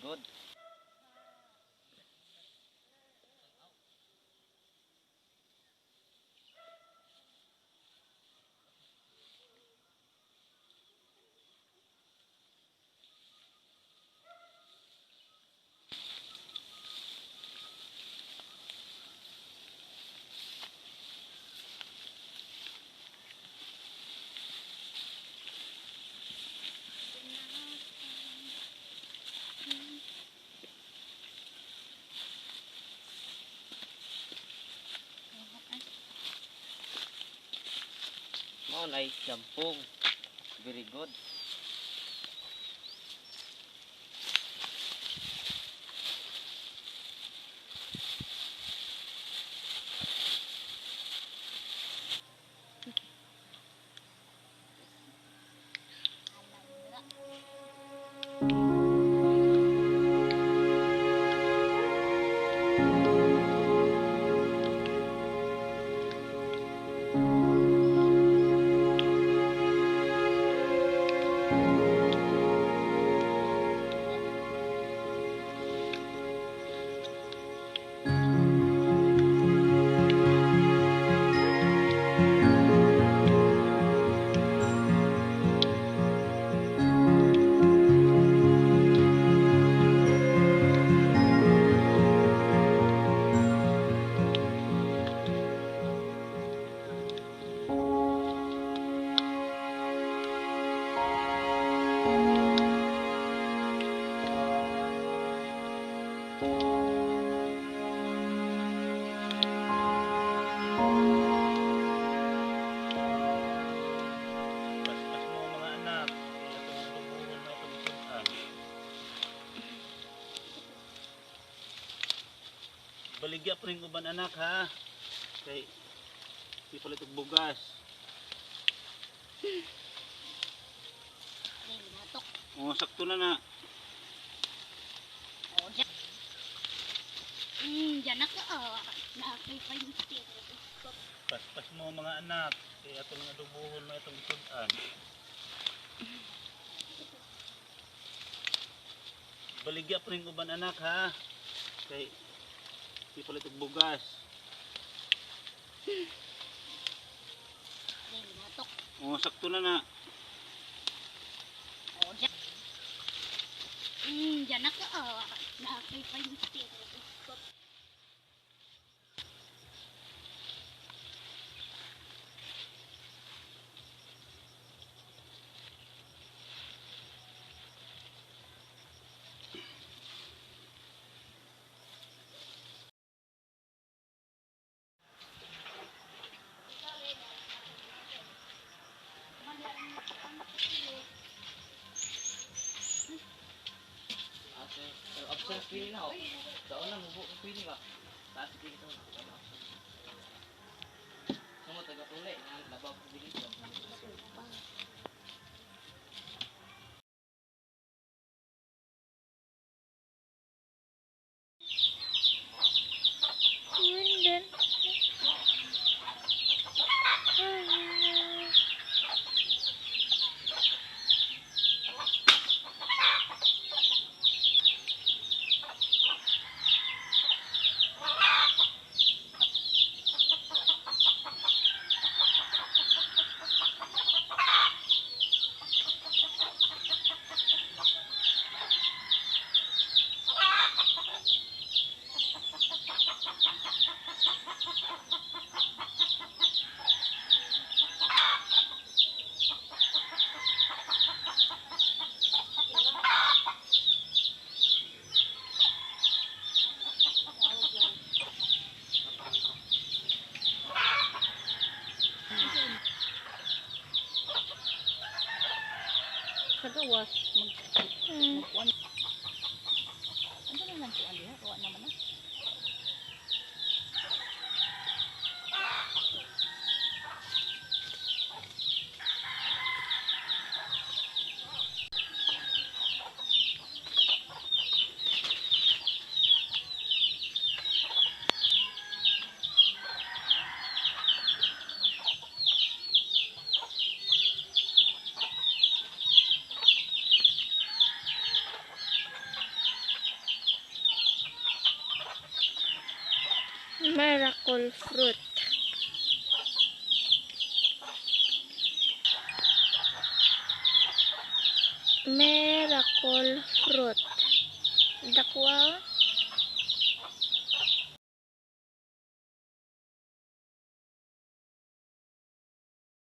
good. Maon ay jampong. Very good. Baligya pa rin ko ba anak ha? Kay di palit og bugas. Oh, sakto na na. Oh, dyan ako. Nakakay pa yung stick. Paspas mo mga anak. Kay atong adubuhon mo itong sudan. Baligya pa rin ko ba anak ha? Kay di palit og bugas. Oh, sakto na na. Oh, dyan ako. Nakakay pa yung stick. Absent pili na ako. Daon na mubo pili ka. Taas pili ito. Sumo taga-tuli. Labaw ko pili ito. Kagawas magkuan. Ano na lang kuan diha? Kuan naman na. Miracle fruit. Miracle fruit. Dakwa.